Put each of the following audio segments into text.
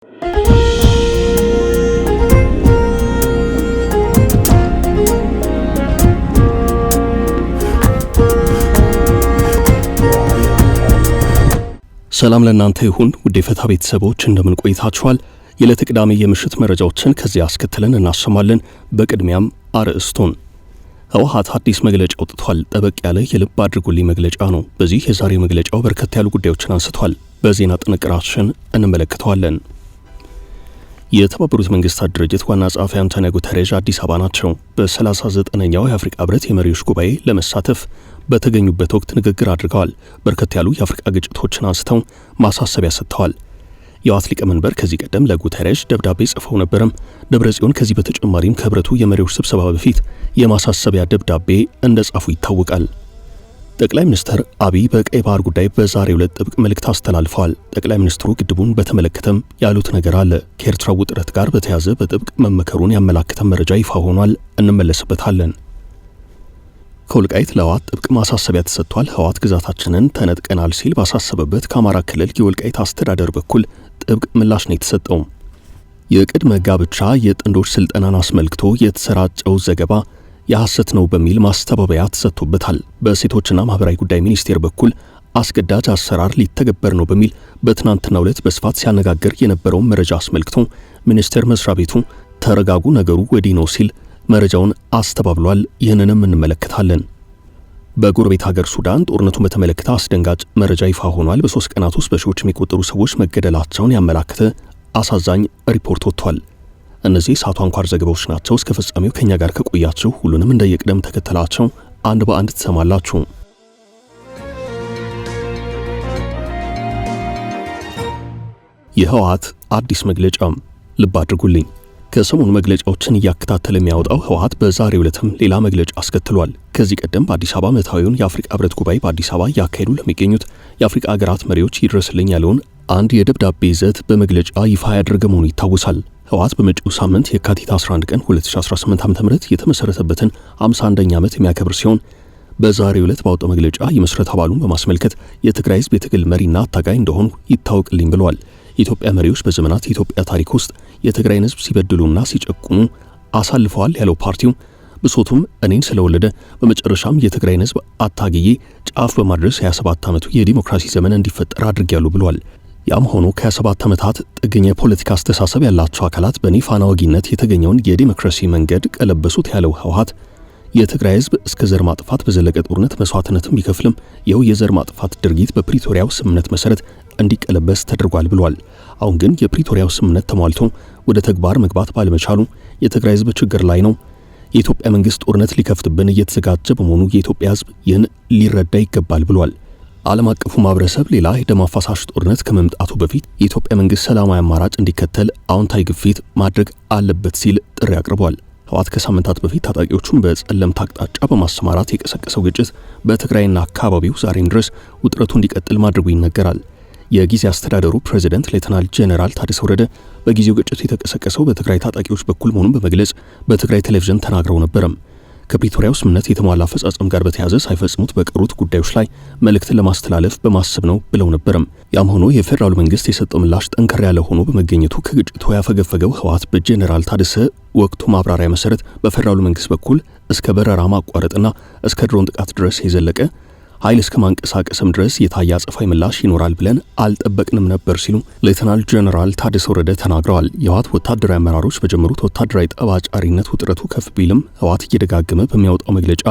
ሰላም ለእናንተ ይሁን ውድ የፈታ ቤተሰቦች እንደምን ቆይታችኋል? የዕለተ ቅዳሜ የምሽት መረጃዎችን ከዚህ አስከትለን እናሰማለን። በቅድሚያም አርዕስቱን ህወሓት አዲስ መግለጫ አውጥቷል። ጠበቅ ያለ የልብ አድርጉልኝ መግለጫ ነው። በዚህ የዛሬ መግለጫው በርከት ያሉ ጉዳዮችን አንስቷል። በዜና ጥንቅራችን እንመለከተዋለን። የተባበሩት መንግስታት ድርጅት ዋና ጸሐፊ አንቶኒዮ ጉተሬዥ አዲስ አበባ ናቸው። በ39ኛው የአፍሪካ ህብረት የመሪዎች ጉባኤ ለመሳተፍ በተገኙበት ወቅት ንግግር አድርገዋል። በርከት ያሉ የአፍሪካ ግጭቶችን አንስተው ማሳሰቢያ ሰጥተዋል። የህወሓት ሊቀመንበር ከዚህ ቀደም ለጉተሬዥ ደብዳቤ ጽፈው ነበርም። ደብረጽዮን ከዚህ በተጨማሪም ከህብረቱ የመሪዎች ስብሰባ በፊት የማሳሰቢያ ደብዳቤ እንደጻፉ ይታወቃል። ጠቅላይ ሚኒስትር አብይ በቀይ ባህር ጉዳይ በዛሬው ዕለት ጥብቅ መልእክት አስተላልፈዋል። ጠቅላይ ሚኒስትሩ ግድቡን በተመለከተም ያሉት ነገር አለ። ከኤርትራ ውጥረት ጋር በተያያዘ በጥብቅ መመከሩን ያመላከተ መረጃ ይፋ ሆኗል። እንመለስበታለን። ከወልቃይት ለህወሓት ጥብቅ ማሳሰቢያ ተሰጥቷል። ህወሓት ግዛታችንን ተነጥቀናል ሲል ባሳሰበበት ከአማራ ክልል የወልቃይት አስተዳደር በኩል ጥብቅ ምላሽ ነው የተሰጠው። የቅድመ ጋብቻ የጥንዶች ስልጠናን አስመልክቶ የተሰራጨው ዘገባ የሐሰት ነው በሚል ማስተባበያ ተሰጥቶበታል። በሴቶችና ማህበራዊ ጉዳይ ሚኒስቴር በኩል አስገዳጅ አሰራር ሊተገበር ነው በሚል በትናንትናው ዕለት በስፋት ሲያነጋግር የነበረውን መረጃ አስመልክቶ ሚኒስቴር መስሪያ ቤቱ ተረጋጉ፣ ነገሩ ወዲህ ነው ሲል መረጃውን አስተባብሏል። ይህንንም እንመለከታለን። በጎረቤት ሀገር ሱዳን ጦርነቱን በተመለከተ አስደንጋጭ መረጃ ይፋ ሆኗል። በ3 ቀናት ውስጥ በሺዎች የሚቆጠሩ ሰዎች መገደላቸውን ያመላከተ አሳዛኝ ሪፖርት ወጥቷል። እነዚህ ሰዓቱ አንኳር ዘገባዎች ናቸው። እስከ ፍጻሜው ከኛ ጋር ከቆያችሁ ሁሉንም እንደየቅደም ተከተላቸው አንድ በአንድ ትሰማላችሁ። የህወሓት አዲስ መግለጫ ልብ አድርጉልኝ። ከሰሞኑ መግለጫዎችን እያከታተለ የሚያወጣው ህወሓት በዛሬው ዕለትም ሌላ መግለጫ አስከትሏል። ከዚህ ቀደም በአዲስ አበባ ዓመታዊውን የአፍሪካ ህብረት ጉባኤ በአዲስ አበባ እያካሄዱ ለሚገኙት የአፍሪካ ሀገራት መሪዎች ይድረስልኝ ያለውን አንድ የደብዳቤ ይዘት በመግለጫ ይፋ ያደረገ መሆኑ ይታወሳል። ህወሓት በመጪው ሳምንት የካቲት 11 ቀን 2018 ዓ.ም የተመሰረተበትን 51ኛ ዓመት የሚያከብር ሲሆን በዛሬው ዕለት ባወጣው መግለጫ የመስረት አባሉን በማስመልከት የትግራይ ህዝብ የትግል መሪና አታጋይ እንደሆኑ ይታወቅልኝ ብለዋል። የኢትዮጵያ መሪዎች በዘመናት የኢትዮጵያ ታሪክ ውስጥ የትግራይን ህዝብ ሲበድሉና ሲጨቁኑ አሳልፈዋል ያለው ፓርቲው ብሶቱም እኔን ስለወለደ በመጨረሻም የትግራይን ህዝብ አታግዬ ጫፍ በማድረስ 27 ዓመቱ የዲሞክራሲ ዘመን እንዲፈጠር አድርጌያለሁ ብለዋል። ያም ሆኖ ከ27 ዓመታት ጥገኛ የፖለቲካ አስተሳሰብ ያላቸው አካላት በኔ ፋና ወጊነት የተገኘውን የዲሞክራሲ መንገድ ቀለበሱት ያለው ህወሓት የትግራይ ህዝብ እስከ ዘር ማጥፋት በዘለቀ ጦርነት መስዋዕትነትም ቢከፍልም ይኸው የዘር ማጥፋት ድርጊት በፕሪቶሪያው ስምምነት መሰረት እንዲቀለበስ ተደርጓል ብሏል። አሁን ግን የፕሪቶሪያው ስምምነት ተሟልቶ ወደ ተግባር መግባት ባለመቻሉ የትግራይ ህዝብ ችግር ላይ ነው። የኢትዮጵያ መንግስት ጦርነት ሊከፍትብን እየተዘጋጀ በመሆኑ የኢትዮጵያ ህዝብ ይህን ሊረዳ ይገባል ብሏል። ዓለም አቀፉ ማህበረሰብ ሌላ የደም አፋሳሽ ጦርነት ከመምጣቱ በፊት የኢትዮጵያ መንግስት ሰላማዊ አማራጭ እንዲከተል አዎንታዊ ግፊት ማድረግ አለበት ሲል ጥሪ አቅርቧል። ህወሓት ከሳምንታት በፊት ታጣቂዎቹን በጸለምት አቅጣጫ በማሰማራት የቀሰቀሰው ግጭት በትግራይና አካባቢው ዛሬም ድረስ ውጥረቱ እንዲቀጥል ማድረጉ ይነገራል። የጊዜ አስተዳደሩ ፕሬዝዳንት ሌተናል ጄኔራል ታደሰ ወረደ በጊዜው ግጭት የተቀሰቀሰው በትግራይ ታጣቂዎች በኩል መሆኑን በመግለጽ በትግራይ ቴሌቪዥን ተናግረው ነበርም። ከፕሪቶሪያው ስምምነት የተሟላ አፈጻጸም ጋር በተያያዘ ሳይፈጽሙት በቀሩት ጉዳዮች ላይ መልእክትን ለማስተላለፍ በማሰብ ነው ብለው ነበርም። ያም ሆኖ የፌዴራሉ መንግስት የሰጠው ምላሽ ጠንከር ያለ ሆኖ በመገኘቱ ከግጭቱ ያፈገፈገው ህወሓት በጄኔራል ታደሰ ወቅቱ ማብራሪያ መሰረት በፌዴራሉ መንግስት በኩል እስከ በረራ ማቋረጥና እስከ ድሮን ጥቃት ድረስ የዘለቀ ኃይል እስከ ማንቀሳቀስም ድረስ የታየ አጸፋዊ ምላሽ ይኖራል ብለን አልጠበቅንም ነበር ሲሉ ሌተናል ጄኔራል ታደሰ ወረደ ተናግረዋል። የህወሓት ወታደራዊ አመራሮች በጀመሩት ወታደራዊ ጠባጫሪነት ውጥረቱ ከፍ ቢልም ህወሓት እየደጋገመ በሚያወጣው መግለጫ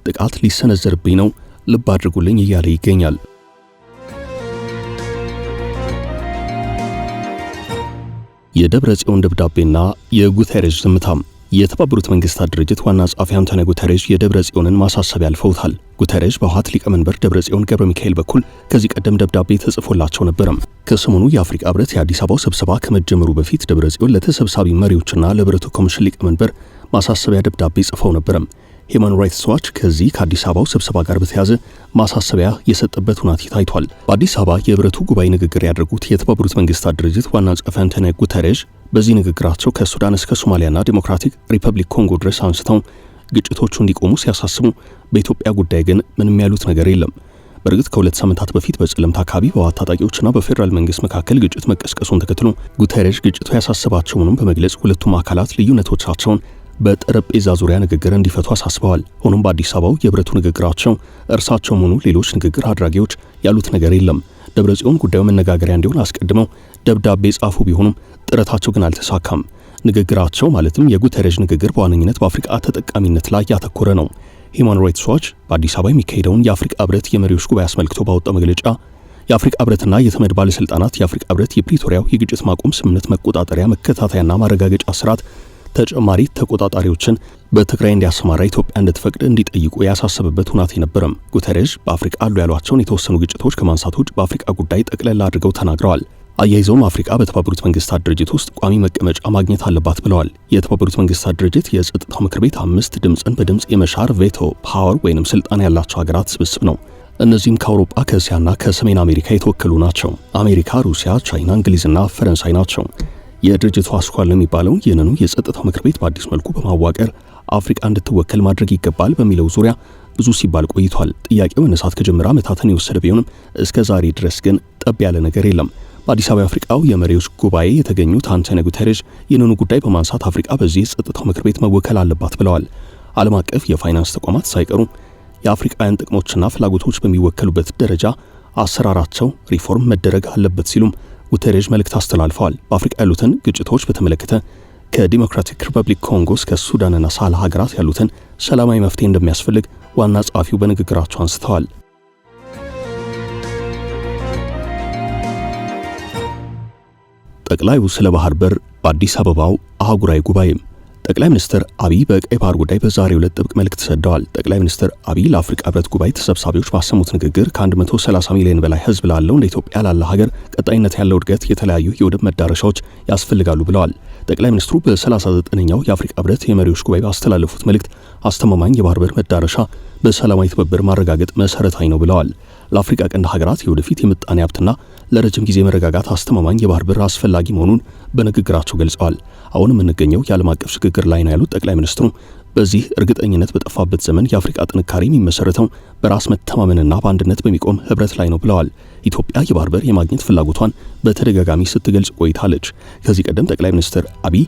ጥቃት ሊሰነዘርብኝ ነው፣ ልብ አድርጉልኝ እያለ ይገኛል። የደብረጽዮን ደብዳቤና የጉተሬዥ ዝምታም የተባበሩት መንግስታት ድርጅት ዋና ጸሐፊ አንቶኒዮ ጉተሬዥ የደብረጽዮንን ማሳሰቢያ አልፈውታል። ጉተሬዥ በህወሓት ሊቀመንበር ደብረጽዮን ገብረ ሚካኤል በኩል ከዚህ ቀደም ደብዳቤ ተጽፎላቸው ነበርም። ከሰሞኑ የአፍሪካ ህብረት የአዲስ አበባው ስብሰባ ከመጀመሩ በፊት ደብረጽዮን ለተሰብሳቢ መሪዎችና ለህብረቱ ኮሚሽን ሊቀመንበር ማሳሰቢያ ደብዳቤ ጽፈው ነበርም። ሂውማን ራይትስ ዋች ከዚህ ከአዲስ አበባው ስብሰባ ጋር በተያያዘ ማሳሰቢያ የሰጠበት ሁኔታ ታይቷል። በአዲስ አበባ የህብረቱ ጉባኤ ንግግር ያደረጉት የተባበሩት መንግስታት ድርጅት ዋና ጸሐፊ አንቶኒዮ ጉተሬዥ በዚህ ንግግራቸው ከሱዳን እስከ ሶማሊያና ዲሞክራቲክ ሪፐብሊክ ኮንጎ ድረስ አንስተው ግጭቶቹ እንዲቆሙ ሲያሳስቡ በኢትዮጵያ ጉዳይ ግን ምንም ያሉት ነገር የለም። በእርግጥ ከሁለት ሳምንታት በፊት በጸለምት አካባቢ በህወሓት ታጣቂዎችና በፌዴራል መንግስት መካከል ግጭት መቀስቀሱን ተከትሎ ጉተሬዥ ግጭቱ ያሳሰባቸው መሆኑን በመግለጽ ሁለቱም አካላት ልዩነቶቻቸውን በጠረጴዛ ዙሪያ ንግግር እንዲፈቱ አሳስበዋል። ሆኖም በአዲስ አበባው የህብረቱ ንግግራቸው እርሳቸው ሆኑ ሌሎች ንግግር አድራጊዎች ያሉት ነገር የለም። ደብረጽዮን ጉዳዩ መነጋገሪያ እንዲሆን አስቀድመው ደብዳቤ ጻፉ ቢሆኑም ጥረታቸው ግን አልተሳካም። ንግግራቸው ማለትም የጉተሬዥ ንግግር በዋነኝነት በአፍሪካ ተጠቃሚነት ላይ ያተኮረ ነው። ሂውማን ራይትስ ዋች በአዲስ አበባ የሚካሄደውን የአፍሪካ ህብረት የመሪዎች ጉባኤ አስመልክቶ ባወጣው መግለጫ የአፍሪካ ህብረትና የተመድ ባለስልጣናት የአፍሪካ ህብረት የፕሪቶሪያው የግጭት ማቆም ስምምነት መቆጣጠሪያ መከታተያና ማረጋገጫ ስርዓት ተጨማሪ ተቆጣጣሪዎችን በትግራይ እንዲያሰማራ ኢትዮጵያ እንድትፈቅድ እንዲጠይቁ ያሳሰበበት ሁናቴ ነበረም። ጉተሬዥ በአፍሪካ አሉ ያሏቸውን የተወሰኑ ግጭቶች ከማንሳት ውጭ በአፍሪካ ጉዳይ ጠቅለላ አድርገው ተናግረዋል። አያይዘውም አፍሪካ በተባበሩት መንግስታት ድርጅት ውስጥ ቋሚ መቀመጫ ማግኘት አለባት ብለዋል። የተባበሩት መንግስታት ድርጅት የጸጥታው ምክር ቤት 5 ድምፅን በድምፅ የመሻር ቬቶ ፓወር ወይንም ስልጣን ያላቸው ሀገራት ስብስብ ነው። እነዚህም ከአውሮፓ ከእስያና ከሰሜን አሜሪካ የተወከሉ ናቸው። አሜሪካ፣ ሩሲያ፣ ቻይና፣ እንግሊዝና ፈረንሳይ ናቸው። የድርጅቱ አስኳል የሚባለው ይህንኑ የጸጥታው ምክር ቤት በአዲስ መልኩ በማዋቀር አፍሪካ እንድትወከል ማድረግ ይገባል በሚለው ዙሪያ ብዙ ሲባል ቆይቷል። ጥያቄው መነሳት ከጀመረ ዓመታትን የወሰደ ቢሆንም እስከ ዛሬ ድረስ ግን ጠብ ያለ ነገር የለም። በአዲስ አበባ አፍሪካው የመሪዎች ጉባኤ የተገኙት አንቶኒዮ ጉተሬዥ ይህንኑ ጉዳይ በማንሳት አፍሪካ በዚህ የጸጥታው ምክር ቤት መወከል አለባት ብለዋል። ዓለም አቀፍ የፋይናንስ ተቋማት ሳይቀሩ የአፍሪካውያን ጥቅሞችና ፍላጎቶች በሚወከሉበት ደረጃ አሰራራቸው ሪፎርም መደረግ አለበት ሲሉም ጉተሬዥ መልእክት አስተላልፈዋል። በአፍሪካ ያሉትን ግጭቶች በተመለከተ ከዲሞክራቲክ ሪፐብሊክ ኮንጎ እስከ ሱዳንና ሳህል ሀገራት ያሉትን ሰላማዊ መፍትሄ እንደሚያስፈልግ ዋና ጸሐፊው በንግግራቸው አንስተዋል። ጠቅላዩ ስለ ባህር በር በአዲስ አበባው አህጉራዊ ጉባኤ ጠቅላይ ሚኒስትር አብይ በቀይ ባህር ጉዳይ በዛሬው ዕለት ጥብቅ መልእክት ሰደዋል። ጠቅላይ ሚኒስትር አብይ ለአፍሪካ ህብረት ጉባኤ ተሰብሳቢዎች ባሰሙት ንግግር ከ130 ሚሊዮን በላይ ህዝብ ላለው እንደ ኢትዮጵያ ላለ ሀገር ቀጣይነት ያለው እድገት የተለያዩ የወደብ መዳረሻዎች ያስፈልጋሉ ብለዋል። ጠቅላይ ሚኒስትሩ በ39ኛው የአፍሪካ ህብረት የመሪዎች ጉባኤ ባስተላለፉት መልእክት አስተማማኝ የባህር በር መዳረሻ በሰላማዊ ትብብር ማረጋገጥ መሰረታዊ ነው ብለዋል። ለአፍሪካ ቀንድ ሀገራት የወደፊት የምጣኔ ሀብትና ለረጅም ጊዜ መረጋጋት አስተማማኝ የባህር በር አስፈላጊ መሆኑን በንግግራቸው ገልጸዋል። አሁን የምንገኘው የዓለም አቀፍ ሽግግር ላይ ነው ያሉት ጠቅላይ ሚኒስትሩ በዚህ እርግጠኝነት በጠፋበት ዘመን የአፍሪካ ጥንካሬ የሚመሰረተው በራስ መተማመንና በአንድነት በሚቆም ህብረት ላይ ነው ብለዋል። ኢትዮጵያ የባህር በር የማግኘት ፍላጎቷን በተደጋጋሚ ስትገልጽ ቆይታለች። ከዚህ ቀደም ጠቅላይ ሚኒስትር አብይ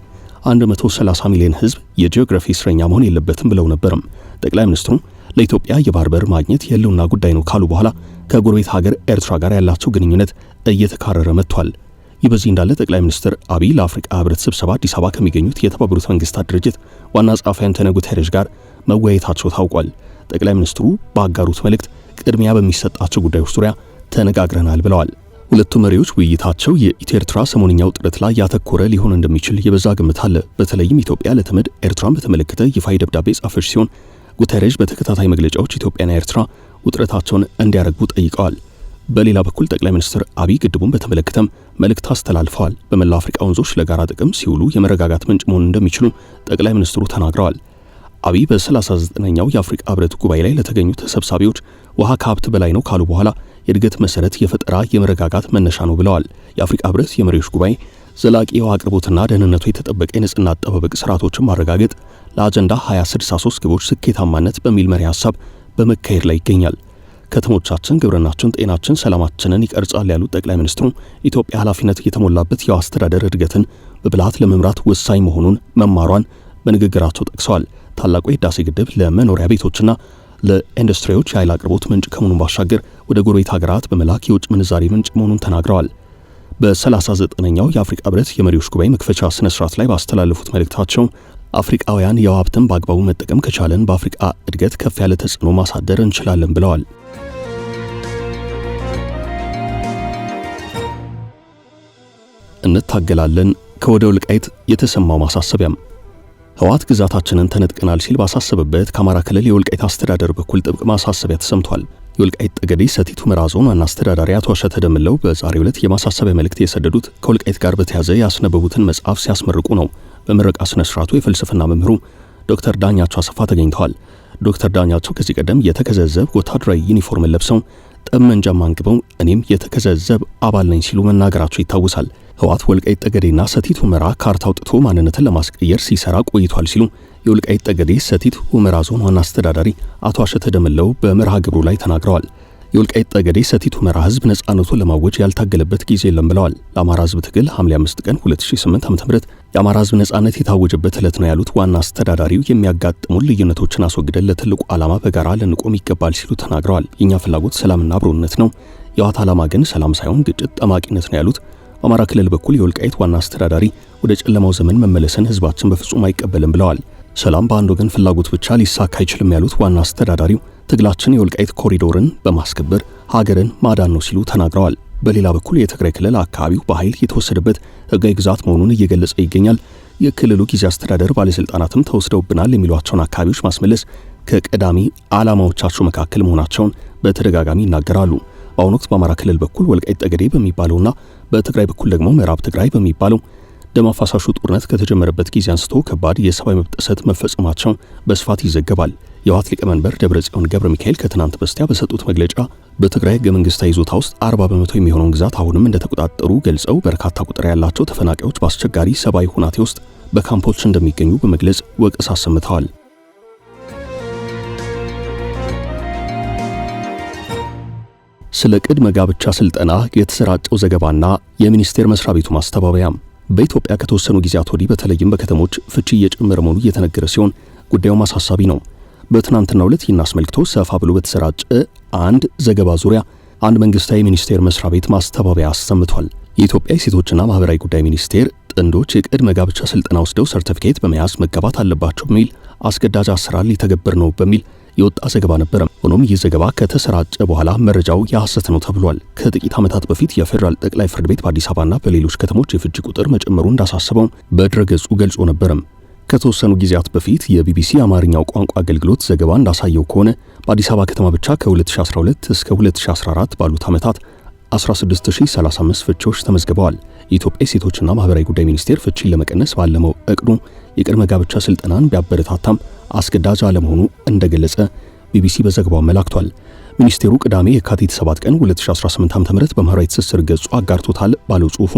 130 ሚሊዮን ህዝብ የጂኦግራፊ እስረኛ መሆን የለበትም ብለው ነበርም። ጠቅላይ ሚኒስትሩ ለኢትዮጵያ የባህር በር ማግኘት የህልውና ጉዳይ ነው ካሉ በኋላ ከጎረቤት ሀገር ኤርትራ ጋር ያላቸው ግንኙነት እየተካረረ መጥቷል። ይህ በዚህ እንዳለ ጠቅላይ ሚኒስትር አብይ ለአፍሪካ ህብረት ስብሰባ አዲስ አበባ ከሚገኙት የተባበሩት መንግስታት ድርጅት ዋና ጸሐፊ አንቶኒዮ ጉተሬዥ ጋር መወያየታቸው ታውቋል። ጠቅላይ ሚኒስትሩ ባጋሩት መልእክት ቅድሚያ በሚሰጣቸው ጉዳዮች ዙሪያ ተነጋግረናል ብለዋል። ሁለቱ መሪዎች ውይይታቸው የኢትዮ ኤርትራ ሰሞንኛው ጥረት ላይ ያተኮረ ሊሆን እንደሚችል የበዛ ግምት አለ። በተለይም ኢትዮጵያ ለተመድ ኤርትራን በተመለከተ ይፋዊ ደብዳቤ ጻፈች ሲሆን ጉተሬዥ በተከታታይ መግለጫዎች ኢትዮጵያና ኤርትራ ውጥረታቸውን እንዲያረግቡ ጠይቀዋል። በሌላ በኩል ጠቅላይ ሚኒስትር አብይ ግድቡን በተመለከተም መልእክት አስተላልፈዋል። በመላው አፍሪካ ወንዞች ለጋራ ጥቅም ሲውሉ የመረጋጋት ምንጭ መሆን እንደሚችሉ ጠቅላይ ሚኒስትሩ ተናግረዋል። አብይ በ39ኛው የአፍሪካ ህብረት ጉባኤ ላይ ለተገኙ ተሰብሳቢዎች ውሃ ከሀብት በላይ ነው ካሉ በኋላ የእድገት መሰረት የፈጠራ የመረጋጋት መነሻ ነው ብለዋል። የአፍሪካ ህብረት የመሪዎች ጉባኤ ዘላቂ የውሃ አቅርቦትና ደህንነቱ የተጠበቀ የንጽህና አጠባበቅ ስርዓቶችን ማረጋገጥ ለአጀንዳ 2063 ግቦች ስኬታማነት በሚል መሪ ሐሳብ በመካሄድ ላይ ይገኛል። ከተሞቻችን ግብርናችን፣ ጤናችን፣ ሰላማችንን ይቀርጻል ያሉት ጠቅላይ ሚኒስትሩ ኢትዮጵያ ኃላፊነት የተሞላበት የውሃ አስተዳደር እድገትን በብልሃት ለመምራት ወሳኝ መሆኑን መማሯን በንግግራቸው ጠቅሰዋል። ታላቁ የህዳሴ ግድብ ለመኖሪያ ቤቶችና ለኢንዱስትሪዎች የኃይል አቅርቦት ምንጭ ከመሆኑን ባሻገር ወደ ጎረቤት ሀገራት በመላክ የውጭ ምንዛሪ ምንጭ መሆኑን ተናግረዋል። በ39ኛው የአፍሪካ ህብረት የመሪዎች ጉባኤ መክፈቻ ስነ ስርዓት ላይ ባስተላለፉት መልእክታቸው አፍሪካውያን የውሃ ሀብትን በአግባቡ መጠቀም ከቻለን በአፍሪካ እድገት ከፍ ያለ ተጽዕኖ ማሳደር እንችላለን ብለዋል። እንታገላለን ከወደ ወልቃይት የተሰማው ማሳሰቢያም ህወሓት ግዛታችንን ተነጥቀናል ሲል ባሳሰበበት ከአማራ ክልል የወልቃይት አስተዳደር በኩል ጥብቅ ማሳሰቢያ ተሰምቷል። የወልቃይት ጠገዴ ሰቲት ሁመራ ዞን ዋና አስተዳዳሪ አቶ አሸተ ደምለው በዛሬው ዕለት የማሳሰቢያ መልእክት የሰደዱት ከወልቃይት ጋር በተያያዘ ያስነበቡትን መጽሐፍ ሲያስመርቁ ነው። በምረቃ ስነ ስርዓቱ የፍልስፍና መምህሩ ዶክተር ዳኛቸው አሰፋ ተገኝተዋል። ዶክተር ዳኛቸው ከዚህ ቀደም የተከዘዘብ ወታደራዊ ዩኒፎርም ለብሰው ጠመንጃም አንግበው እኔም የተከዘዘብ አባል ነኝ ሲሉ መናገራቸው ይታወሳል። ህወሓት ወልቃይት ጠገዴና ሰቲት ሁመራ ካርታ አውጥቶ ማንነትን ለማስቀየር ሲሰራ ቆይቷል ሲሉ የወልቃይት ጠገዴ ሰቲት ሁመራ ዞን ዋና አስተዳዳሪ አቶ አሸተ ደምለው በመርሃ ግብሩ ላይ ተናግረዋል። የወልቃይት ጠገዴ ሰቲት ሁመራ ህዝብ ነጻነቱን ለማወጅ ያልታገለበት ጊዜ የለም ብለዋል። ለአማራ ህዝብ ትግል ሐምሌ 5 ቀን 2008 ዓ.ም የአማራ ህዝብ ነጻነት የታወጀበት ዕለት ነው ያሉት ዋና አስተዳዳሪው የሚያጋጥሙን ልዩነቶችን አስወግደን ለትልቁ ዓላማ በጋራ ልንቆም ይገባል ሲሉ ተናግረዋል። የኛ ፍላጎት ሰላምና አብሮነት ነው፣ የዋት ዓላማ ግን ሰላም ሳይሆን ግጭት ጠማቂነት ነው ያሉት በአማራ ክልል በኩል የወልቃይት ዋና አስተዳዳሪ ወደ ጨለማው ዘመን መመለስን ህዝባችን በፍጹም አይቀበልም ብለዋል። ሰላም በአንድ ወገን ፍላጎት ብቻ ሊሳካ አይችልም ያሉት ዋና አስተዳዳሪው ትግላችን የወልቃይት ኮሪዶርን በማስከበር ሀገርን ማዳን ነው ሲሉ ተናግረዋል። በሌላ በኩል የትግራይ ክልል አካባቢው በኃይል የተወሰደበት ህጋዊ ግዛት መሆኑን እየገለጸ ይገኛል። የክልሉ ጊዜያዊ አስተዳደር ባለስልጣናትም ተወስደውብናል የሚሏቸውን አካባቢዎች ማስመለስ ከቀዳሚ ዓላማዎቻቸው መካከል መሆናቸውን በተደጋጋሚ ይናገራሉ። በአሁኑ ወቅት በአማራ ክልል በኩል ወልቃይት ጠገዴ በሚባለውና በትግራይ በኩል ደግሞ ምዕራብ ትግራይ በሚባለው ደም አፋሳሹ ጦርነት ከተጀመረበት ጊዜ አንስቶ ከባድ የሰብአዊ መብት ጥሰት መፈጸማቸው በስፋት ይዘገባል። የህወሓት ሊቀመንበር ደብረጽዮን ገብረ ሚካኤል ከትናንት በስቲያ በሰጡት መግለጫ በትግራይ ህገ መንግስታዊ ይዞታ ውስጥ 40 በመቶ የሚሆነውን ግዛት አሁንም እንደተቆጣጠሩ ገልጸው በርካታ ቁጥር ያላቸው ተፈናቃዮች በአስቸጋሪ ሰብአዊ ሁናቴ ውስጥ በካምፖች እንደሚገኙ በመግለጽ ወቀሳ አሰምተዋል። ስለ ቅድመ ጋብቻ ስልጠና የተሰራጨው ዘገባና የሚኒስቴር መስሪያ ቤቱ ማስተባበያ በኢትዮጵያ ከተወሰኑ ጊዜያት ወዲህ በተለይም በከተሞች ፍቺ እየጨመረ መሆኑ እየተነገረ ሲሆን ጉዳዩ አሳሳቢ ነው። በትናንትናው ዕለት ይህን አስመልክቶ ሰፋ ብሎ በተሰራጨ አንድ ዘገባ ዙሪያ አንድ መንግስታዊ ሚኒስቴር መስሪያ ቤት ማስተባበያ አሰምቷል። የኢትዮጵያ የሴቶችና ማህበራዊ ጉዳይ ሚኒስቴር ጥንዶች የቅድመ ጋብቻ ስልጠና ወስደው ሰርቲፊኬት በመያዝ መጋባት አለባቸው በሚል አስገዳጅ አሰራር ሊተገበር ነው በሚል የወጣ ዘገባ ነበር። ሆኖም ይህ ዘገባ ከተሰራጨ በኋላ መረጃው የሐሰት ነው ተብሏል። ከጥቂት ዓመታት በፊት የፌዴራል ጠቅላይ ፍርድ ቤት በአዲስ አበባና በሌሎች ከተሞች የፍቺ ቁጥር መጨመሩ እንዳሳሰበው በድረገጹ ገልጾ ነበር። ከተወሰኑ ጊዜያት በፊት የቢቢሲ አማርኛው ቋንቋ አገልግሎት ዘገባ እንዳሳየው ከሆነ በአዲስ አበባ ከተማ ብቻ ከ2012 እስከ 2014 ባሉት ዓመታት 16035 ፍቺዎች ተመዝግበዋል። የኢትዮጵያ ሴቶችና ማህበራዊ ጉዳይ ሚኒስቴር ፍቺን ለመቀነስ ባለመው እቅዱ የቅድመ ጋብቻ ስልጠናን ቢያበረታታም አስገዳጅ አለመሆኑ እንደገለጸ ቢቢሲ በዘገባው አመላክቷል። ሚኒስቴሩ ቅዳሜ የካቲት 7 ቀን 2018 ዓ.ም በማህበራዊ ትስስር ገጹ አጋርቶታል ባለው ጽሑፉ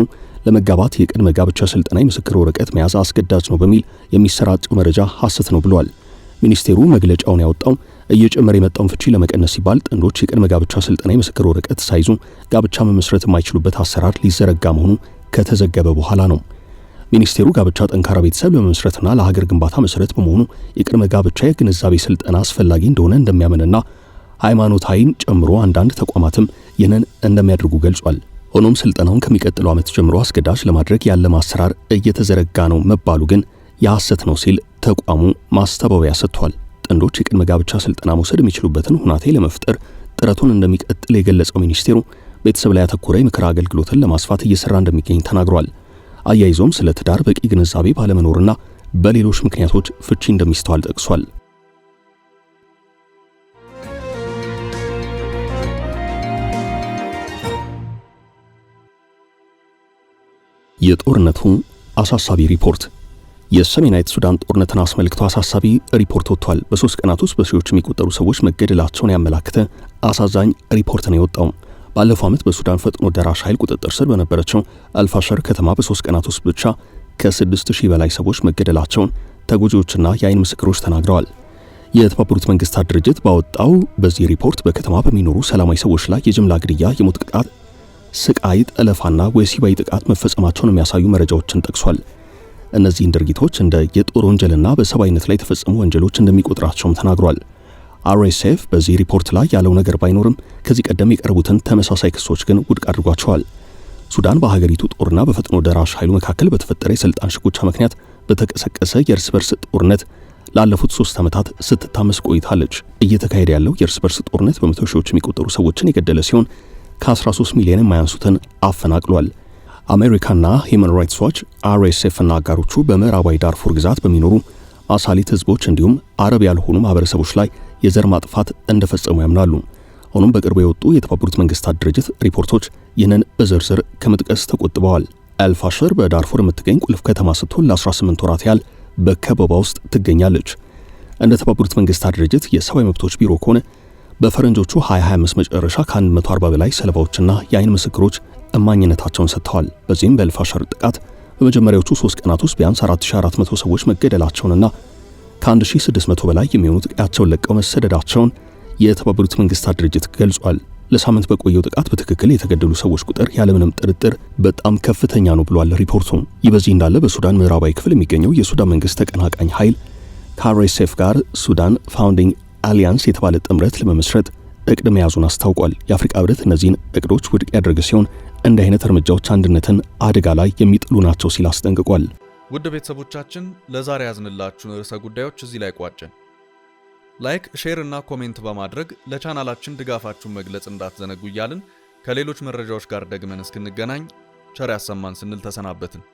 ለመጋባት የቅድመ ጋብቻ ስልጠና የምስክር ወረቀት መያዝ አስገዳጅ ነው በሚል የሚሰራጨው መረጃ ሐሰት ነው ብሏል። ሚኒስቴሩ መግለጫውን ያወጣው እየጨመረ የመጣውን ፍቺ ለመቀነስ ሲባል ጥንዶች የቅድመ ጋብቻ ስልጠና የምስክር ወረቀት ሳይዙ ጋብቻ መመስረት የማይችሉበት አሰራር ሊዘረጋ መሆኑ ከተዘገበ በኋላ ነው። ሚኒስቴሩ ጋብቻ ጠንካራ ቤተሰብ ለመመስረትና ለሀገር ግንባታ መሰረት በመሆኑ የቅድመ ጋብቻ የግንዛቤ ስልጠና አስፈላጊ እንደሆነ እንደሚያምንና ሃይማኖታዊን ጨምሮ አንዳንድ ተቋማትም ይህንን እንደሚያደርጉ ገልጿል። ሆኖም ስልጠናውን ከሚቀጥለው ዓመት ጀምሮ አስገዳጅ ለማድረግ ያለ አሰራር እየተዘረጋ ነው መባሉ ግን የሐሰት ነው ሲል ተቋሙ ማስተባበያ ሰጥቷል። ጥንዶች የቅድመ ጋብቻ ስልጠና መውሰድ የሚችሉበትን ሁናቴ ለመፍጠር ጥረቱን እንደሚቀጥል የገለጸው ሚኒስቴሩ ቤተሰብ ላይ ያተኮረ የምክር አገልግሎትን ለማስፋት እየሰራ እንደሚገኝ ተናግሯል። አያይዞም ስለ ትዳር በቂ ግንዛቤ ባለመኖርና በሌሎች ምክንያቶች ፍቺ እንደሚስተዋል ጠቅሷል። የጦርነቱ አሳሳቢ ሪፖርት የሰሜናዊት ሱዳን ጦርነትን አስመልክቶ አሳሳቢ ሪፖርት ወጥቷል። በ3 ቀናት ውስጥ በሺዎች የሚቆጠሩ ሰዎች መገደላቸውን ያመላክተ አሳዛኝ ሪፖርት ነው የወጣው። ባለፈው ዓመት በሱዳን ፈጥኖ ደራሽ ኃይል ቁጥጥር ስር በነበረችው አልፋሸር ከተማ በ3 ቀናት ውስጥ ብቻ ከ6000 በላይ ሰዎች መገደላቸውን ተጎጂዎችና የአይን ምስክሮች ተናግረዋል። የተባበሩት መንግስታት ድርጅት ባወጣው በዚህ ሪፖርት በከተማ በሚኖሩ ሰላማዊ ሰዎች ላይ የጅምላ ግድያ፣ የሞት ቅጣት፣ ስቃይ፣ ጠለፋና ወሲባዊ ጥቃት መፈጸማቸውን የሚያሳዩ መረጃዎችን ጠቅሷል። እነዚህን ድርጊቶች እንደ የጦር ወንጀልና በሰብአዊነት ላይ የተፈጸሙ ወንጀሎች እንደሚቆጥራቸውም ተናግሯል። RSF በዚህ ሪፖርት ላይ ያለው ነገር ባይኖርም ከዚህ ቀደም የቀረቡትን ተመሳሳይ ክሶች ግን ውድቅ አድርጓቸዋል። ሱዳን በሀገሪቱ ጦርና በፈጥኖ ደራሽ ኃይሉ መካከል በተፈጠረ የስልጣን ሽኩቻ ምክንያት በተቀሰቀሰ የእርስ በርስ ጦርነት ላለፉት 3 ዓመታት ስትታመስ ቆይታለች። እየተካሄደ ያለው የእርስ በርስ ጦርነት በመቶ ሺዎች የሚቆጠሩ ሰዎችን የገደለ ሲሆን ከ13 ሚሊዮን የማያንሱትን አፈናቅሏል። አሜሪካና ሂውማን ራይትስ ዋች፣ RSF እና አጋሮቹ በምዕራባዊ ዳርፉር ግዛት በሚኖሩ አሳሊት ህዝቦች እንዲሁም አረብ ያልሆኑ ማህበረሰቦች ላይ የዘር ማጥፋት እንደፈጸሙ ያምናሉ። ሆኖም በቅርቡ የወጡ የተባበሩት መንግስታት ድርጅት ሪፖርቶች ይህንን በዝርዝር ከመጥቀስ ተቆጥበዋል። አልፋሸር በዳርፉር የምትገኝ ቁልፍ ከተማ ስትሆን ለ18 ወራት ያህል በከበባ ውስጥ ትገኛለች። እንደ ተባበሩት መንግስታት ድርጅት የሰብአዊ መብቶች ቢሮ ከሆነ በፈረንጆቹ 2025 መጨረሻ ከ140 በላይ ሰለባዎችና የአይን ምስክሮች እማኝነታቸውን ሰጥተዋል። በዚህም በአልፋሸር ጥቃት በመጀመሪያዎቹ 3 ቀናት ውስጥ ቢያንስ 4400 ሰዎች መገደላቸውንና ከ1600 በላይ የሚሆኑት ቀያቸውን ለቀው መሰደዳቸውን የተባበሩት መንግስታት ድርጅት ገልጿል። ለሳምንት በቆየው ጥቃት በትክክል የተገደሉ ሰዎች ቁጥር ያለምንም ጥርጥር በጣም ከፍተኛ ነው ብሏል ሪፖርቱ። ይህ በዚህ እንዳለ በሱዳን ምዕራባዊ ክፍል የሚገኘው የሱዳን መንግስት ተቀናቃኝ ኃይል ከአርኤስኤፍ ጋር ሱዳን ፋውንዲንግ አሊያንስ የተባለ ጥምረት ለመመስረት እቅድ መያዙን አስታውቋል። የአፍሪካ ህብረት እነዚህን እቅዶች ውድቅ ያደረገ ሲሆን እንዲህ አይነት እርምጃዎች አንድነትን አደጋ ላይ የሚጥሉ ናቸው ሲል አስጠንቅቋል። ውድ ቤተሰቦቻችን ለዛሬ ያዝንላችሁን ርዕሰ ጉዳዮች እዚህ ላይ ቋጨን። ላይክ፣ ሼር እና ኮሜንት በማድረግ ለቻናላችን ድጋፋችሁን መግለጽ እንዳትዘነጉ እያልን ከሌሎች መረጃዎች ጋር ደግመን እስክንገናኝ ቸር ያሰማን ስንል ተሰናበትን።